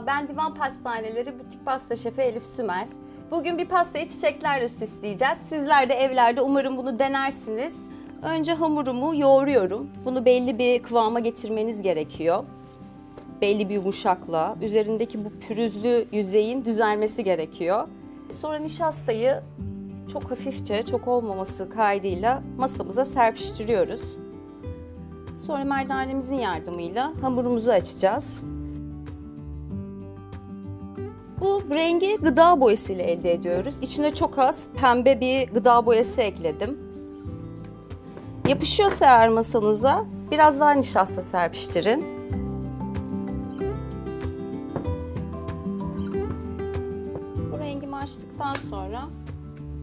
Merhaba, ben Divan Pastaneleri Butik Pasta Şefi Elif Sümer. Bugün bir pastayı çiçeklerle süsleyeceğiz. Sizler de evlerde umarım bunu denersiniz. Önce hamurumu yoğuruyorum. Bunu belli bir kıvama getirmeniz gerekiyor. Belli bir yumuşaklığa, üzerindeki bu pürüzlü yüzeyin düzelmesi gerekiyor. Sonra nişastayı çok hafifçe, çok olmaması kaydıyla masamıza serpiştiriyoruz. Sonra merdanemizin yardımıyla hamurumuzu açacağız. Bu rengi gıda boyası ile elde ediyoruz. İçine çok az pembe bir gıda boyası ekledim. Yapışıyorsa eğer masanıza biraz daha nişasta serpiştirin. Bu rengimi açtıktan sonra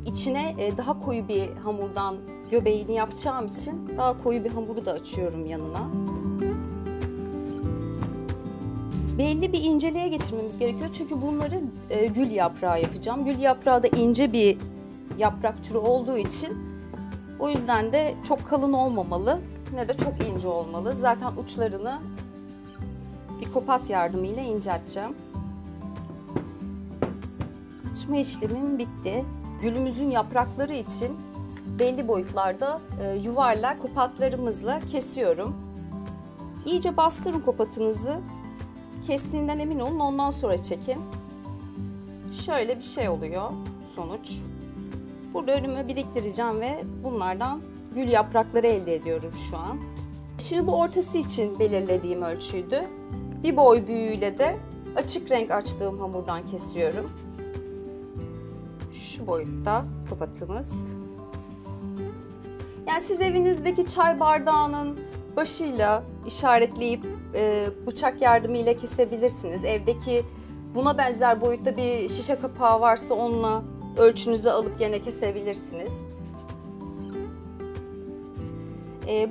içine daha koyu bir hamurdan göbeğini yapacağım için daha koyu bir hamuru da açıyorum yanına. Belli bir inceliğe getirmemiz gerekiyor çünkü bunları gül yaprağı yapacağım. Gül yaprağı da ince bir yaprak türü olduğu için o yüzden de çok kalın olmamalı ne de çok ince olmalı. Zaten uçlarını bir kopat yardımıyla incelteceğim. Açma işlemim bitti. Gülümüzün yaprakları için belli boyutlarda yuvarlak kopatlarımızla kesiyorum. İyice bastırın kopatınızı. Kestiğinden emin olun, ondan sonra çekin. Şöyle bir şey oluyor sonuç. Burada önüme biriktireceğim ve bunlardan gül yaprakları elde ediyorum şu an. Şimdi bu ortası için belirlediğim ölçüydü. Bir boy büyüğüyle de açık renk açtığım hamurdan kesiyorum. Şu boyutta kopatımız. Yani siz evinizdeki çay bardağının başıyla işaretleyip bıçak yardımıyla kesebilirsiniz. Evdeki buna benzer boyutta bir şişe kapağı varsa onunla ölçünüzü alıp gene kesebilirsiniz.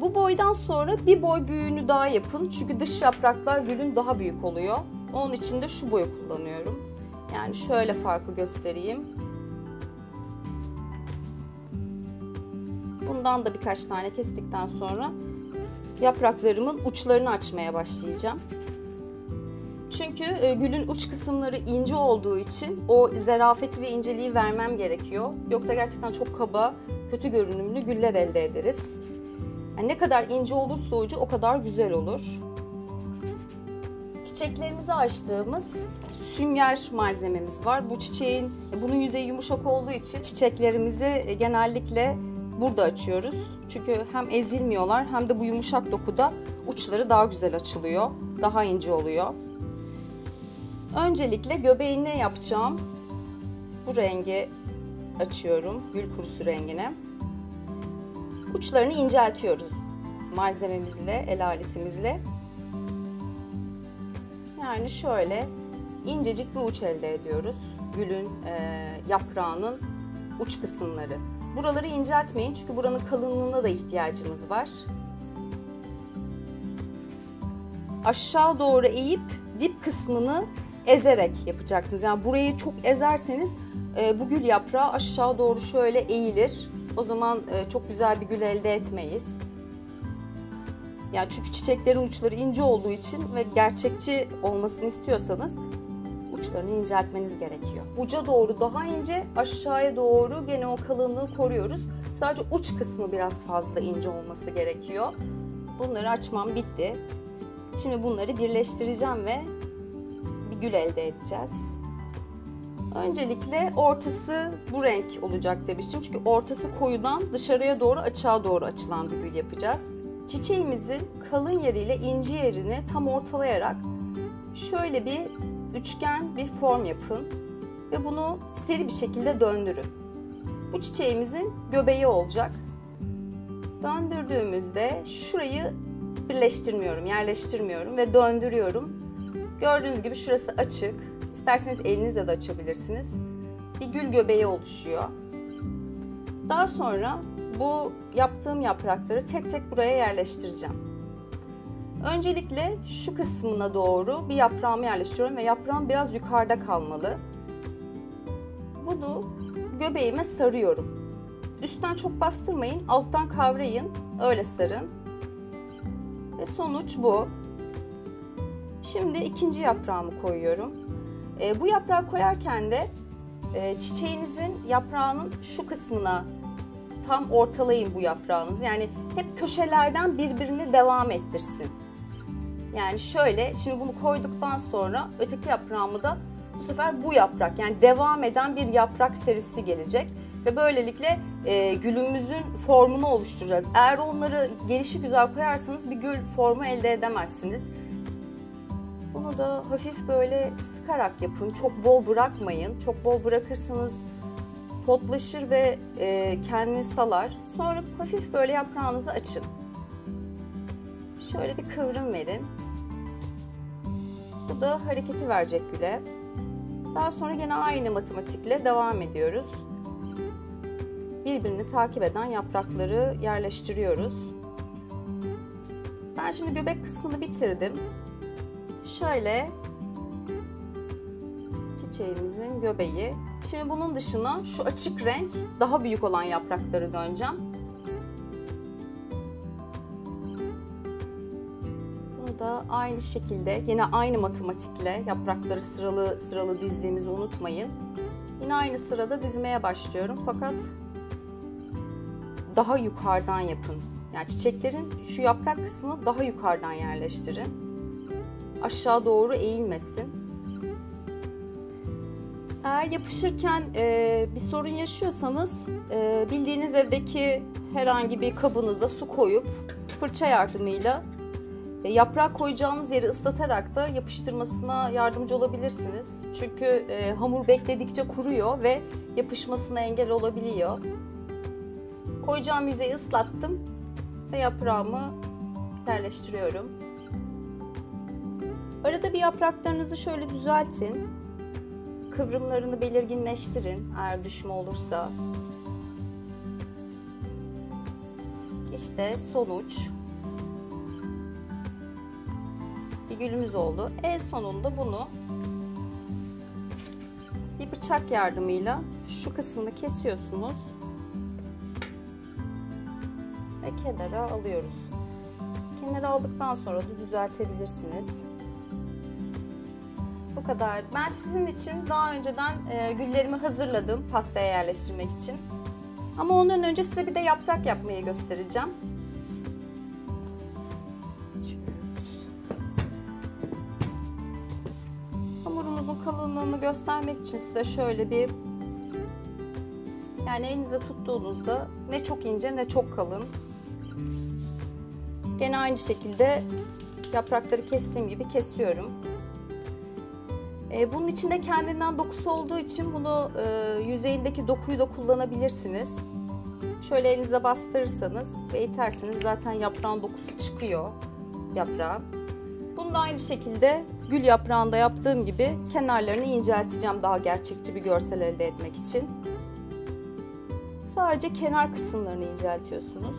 Bu boydan sonra bir boy büyüğünü daha yapın. Çünkü dış yapraklar gülün daha büyük oluyor. Onun için de şu boyu kullanıyorum. Yani şöyle farkı göstereyim. Bundan da birkaç tane kestikten sonra yapraklarımın uçlarını açmaya başlayacağım. Çünkü gülün uç kısımları ince olduğu için o zarafeti ve inceliği vermem gerekiyor. Yoksa gerçekten çok kaba, kötü görünümlü güller elde ederiz. Yani ne kadar ince olursa ucu o kadar güzel olur. Çiçeklerimizi açtığımız sünger malzememiz var. Bu çiçeğin, bunun yüzeyi yumuşak olduğu için çiçeklerimizi genellikle burada açıyoruz. Çünkü hem ezilmiyorlar hem de bu yumuşak dokuda uçları daha güzel açılıyor. Daha ince oluyor. Öncelikle göbeğine yapacağım. Bu rengi açıyorum. Gül kurusu rengine. Uçlarını inceltiyoruz malzememizle, el aletimizle. Yani şöyle incecik bir uç elde ediyoruz. Gülün yaprağının uç kısımları. Buraları inceltmeyin çünkü buranın kalınlığına da ihtiyacımız var. Aşağı doğru eğip dip kısmını ezerek yapacaksınız. Yani burayı çok ezerseniz bu gül yaprağı aşağı doğru şöyle eğilir. O zaman çok güzel bir gül elde etmeyiz. Yani çünkü çiçeklerin uçları ince olduğu için ve gerçekçi olmasını istiyorsanız uçlarını inceltmeniz gerekiyor. Uca doğru daha ince, aşağıya doğru gene o kalınlığı koruyoruz. Sadece uç kısmı biraz fazla ince olması gerekiyor. Bunları açmam bitti. Şimdi bunları birleştireceğim ve bir gül elde edeceğiz. Öncelikle ortası bu renk olacak demiştim. Çünkü ortası koyudan dışarıya doğru, açığa doğru açılan bir gül yapacağız. Çiçeğimizin kalın yeriyle ince yerini tam ortalayarak şöyle bir üçgen bir form yapın ve bunu seri bir şekilde döndürün. Bu çiçeğimizin göbeği olacak. Döndürdüğümüzde şurayı birleştirmiyorum, yerleştirmiyorum ve döndürüyorum. Gördüğünüz gibi şurası açık. İsterseniz elinizle de açabilirsiniz. Bir gül göbeği oluşuyor. Daha sonra bu yaptığım yaprakları tek tek buraya yerleştireceğim. Öncelikle şu kısmına doğru bir yaprağımı yerleştiriyorum ve yaprağım biraz yukarıda kalmalı. Bunu göbeğime sarıyorum. Üstten çok bastırmayın, alttan kavrayın, öyle sarın. Ve sonuç bu. Şimdi ikinci yaprağımı koyuyorum. Bu yaprağı koyarken de çiçeğinizin yaprağının şu kısmına tam ortalayın bu yaprağınızı. Yani hep köşelerden birbirini devam ettirsin. Yani şöyle, şimdi bunu koyduktan sonra öteki yaprağımı da bu sefer bu yaprak, yani devam eden bir yaprak serisi gelecek. Ve böylelikle gülümüzün formunu oluşturacağız. Eğer onları gelişigüzel koyarsanız bir gül formu elde edemezsiniz. Bunu da hafif böyle sıkarak yapın. Çok bol bırakmayın. Çok bol bırakırsanız potlaşır ve kendini salar. Sonra hafif böyle yaprağınızı açın. Şöyle bir kıvrım verin. Bu da hareketi verecek güle. Daha sonra yine aynı matematikle devam ediyoruz. Birbirini takip eden yaprakları yerleştiriyoruz. Ben şimdi göbek kısmını bitirdim. Şöyle çiçeğimizin göbeği. Şimdi bunun dışına şu açık renk daha büyük olan yaprakları döneceğim. Bunu da aynı şekilde yine aynı matematikle yaprakları sıralı sıralı dizdiğimizi unutmayın. Yine aynı sırada dizmeye başlıyorum fakat daha yukarıdan yapın. Yani çiçeklerin şu yaprak kısmını daha yukarıdan yerleştirin. Aşağı doğru eğilmesin. Eğer yapışırken bir sorun yaşıyorsanız bildiğiniz evdeki herhangi bir kabınıza su koyup fırça yardımıyla yaprağı koyacağınız yeri ıslatarak da yapıştırmasına yardımcı olabilirsiniz. Çünkü hamur bekledikçe kuruyor ve yapışmasına engel olabiliyor. Koyacağım yüzeyi ıslattım ve yaprağımı yerleştiriyorum. Arada bir yapraklarınızı şöyle düzeltin. Kıvrımlarını belirginleştirin eğer düşme olursa. İşte sonuç. Bir gülümüz oldu. En sonunda bunu bir bıçak yardımıyla şu kısmını kesiyorsunuz. Ve kenara alıyoruz. Kenara aldıktan sonra da düzeltebilirsiniz. Bu kadar. Ben sizin için daha önceden güllerimi hazırladım pastaya yerleştirmek için. Ama ondan önce size bir de yaprak yapmayı göstereceğim. Hamurumuzun kalınlığını göstermek için size şöyle bir, yani elinizde tuttuğunuzda ne çok ince ne çok kalın. Gene aynı şekilde yaprakları kestiğim gibi kesiyorum. Bunun içinde kendinden dokusu olduğu için bunu yüzeyindeki dokuyu da kullanabilirsiniz. Şöyle elinize bastırırsanız ve iterseniz zaten yaprağın dokusu çıkıyor yaprağa. Bunu da aynı şekilde gül yaprağında yaptığım gibi kenarlarını incelteceğim daha gerçekçi bir görsel elde etmek için. Sadece kenar kısımlarını inceltiyorsunuz.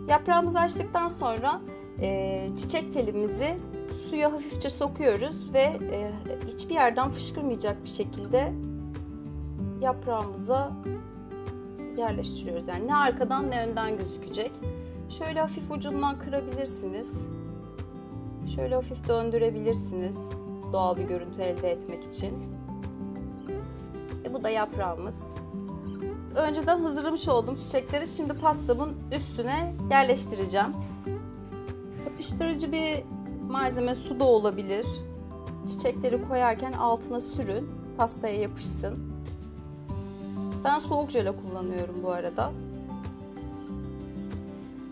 Yaprağımızı açtıktan sonra çiçek telimizi suya hafifçe sokuyoruz ve hiçbir yerden fışkırmayacak bir şekilde yaprağımıza yerleştiriyoruz. Yani ne arkadan ne önden gözükecek. Şöyle hafif ucundan kırabilirsiniz. Şöyle hafif döndürebilirsiniz doğal bir görüntü elde etmek için. Bu da yaprağımız. Önceden hazırlamış olduğum çiçekleri şimdi pastamın üstüne yerleştireceğim. Yapıştırıcı bir malzeme su da olabilir. Çiçekleri koyarken altına sürün, pastaya yapışsın. Ben soğuk jöle kullanıyorum bu arada.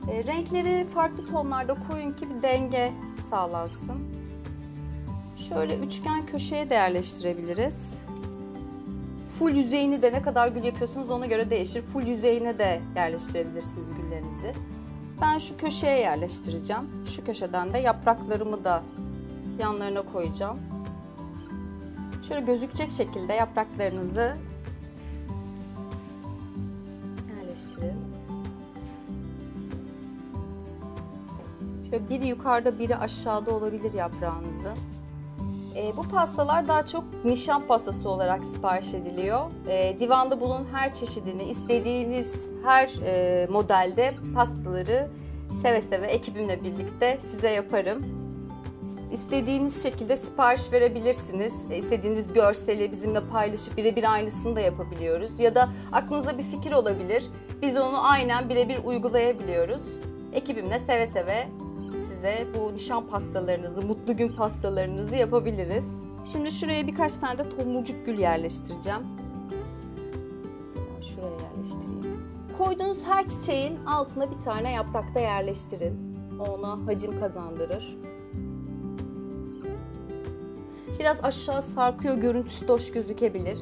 Renkleri farklı tonlarda koyun ki bir denge sağlansın. Şöyle üçgen köşeye de yerleştirebiliriz. Full yüzeyini de ne kadar gül yapıyorsunuz ona göre değişir. Full yüzeyine de yerleştirebilirsiniz güllerinizi. Ben şu köşeye yerleştireceğim. Şu köşeden de yapraklarımı da yanlarına koyacağım. Şöyle gözükecek şekilde yapraklarınızı yerleştirin. Şöyle biri yukarıda biri aşağıda olabilir yaprağınızı. Bu pastalar daha çok nişan pastası olarak sipariş ediliyor. Divanda bunun her çeşidini, istediğiniz her modelde pastaları seve seve ekibimle birlikte size yaparım. İstediğiniz şekilde sipariş verebilirsiniz. İstediğiniz görseli bizimle paylaşıp birebir aynısını da yapabiliyoruz. Ya da aklınızda bir fikir olabilir. Biz onu aynen birebir uygulayabiliyoruz. Ekibimle seve seve size bu nişan pastalarınızı, mutlu gün pastalarınızı yapabiliriz. Şimdi şuraya birkaç tane de tomurcuk gül yerleştireceğim. Mesela şuraya yerleştireyim. Koyduğunuz her çiçeğin altına bir tane yaprak da yerleştirin. Ona hacim kazandırır. Biraz aşağı sarkıyor, görüntüsü de hoş gözükebilir.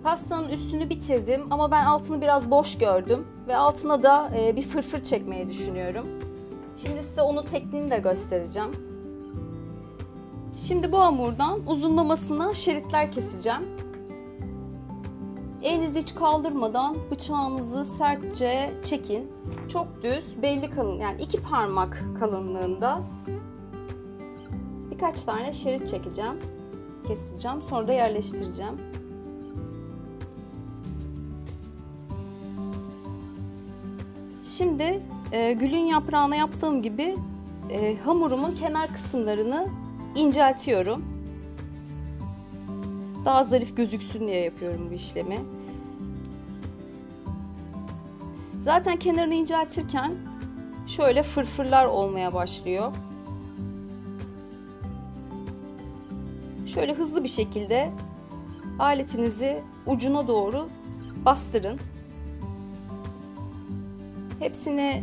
Pastanın üstünü bitirdim ama ben altını biraz boş gördüm ve altına da bir fırfır çekmeyi düşünüyorum. Şimdi size onun tekniğini de göstereceğim. Şimdi bu hamurdan uzunlamasına şeritler keseceğim. Elinizi hiç kaldırmadan bıçağınızı sertçe çekin. Çok düz, belli kalın, yani 2 parmak kalınlığında birkaç tane şerit çekeceğim. Keseceğim, sonra da yerleştireceğim. Şimdi gülün yaprağına yaptığım gibi hamurumun kenar kısımlarını inceltiyorum. Daha zarif gözüksün diye yapıyorum bu işlemi. Zaten kenarını inceltirken şöyle fırfırlar olmaya başlıyor. Şöyle hızlı bir şekilde aletinizi ucuna doğru bastırın. Hepsini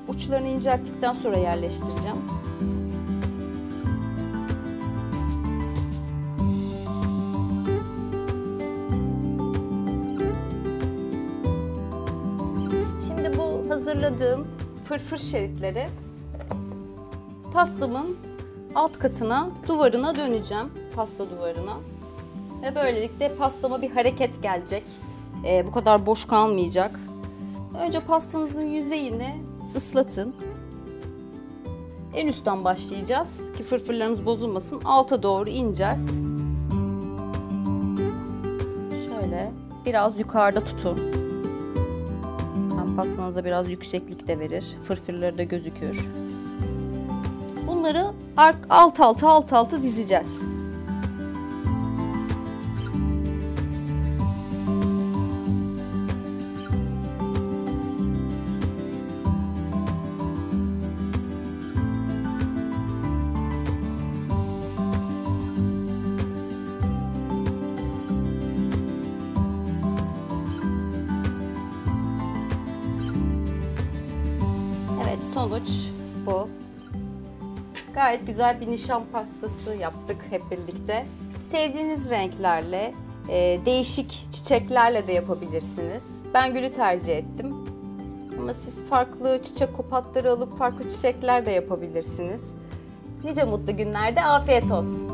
uçlarını incelttikten sonra yerleştireceğim. Şimdi bu hazırladığım fırfır şeritleri pastamın alt katına, duvarına döneceğim. Pasta duvarına. Ve böylelikle pastama bir hareket gelecek. Bu kadar boş kalmayacak. Önce pastanızın yüzeyini ıslatın. En üstten başlayacağız ki fırfırlarımız bozulmasın. Alta doğru ineceğiz. Şöyle biraz yukarıda tutun. Pastanıza biraz yükseklik de verir. Fırfırları da gözükür. Bunları alt alta dizeceğiz. Evet, sonuç bu. Gayet güzel bir nişan pastası yaptık hep birlikte. Sevdiğiniz renklerle, değişik çiçeklerle de yapabilirsiniz. Ben gülü tercih ettim. Ama siz farklı çiçek kopatları alıp farklı çiçekler de yapabilirsiniz. Nice mutlu günlerde afiyet olsun.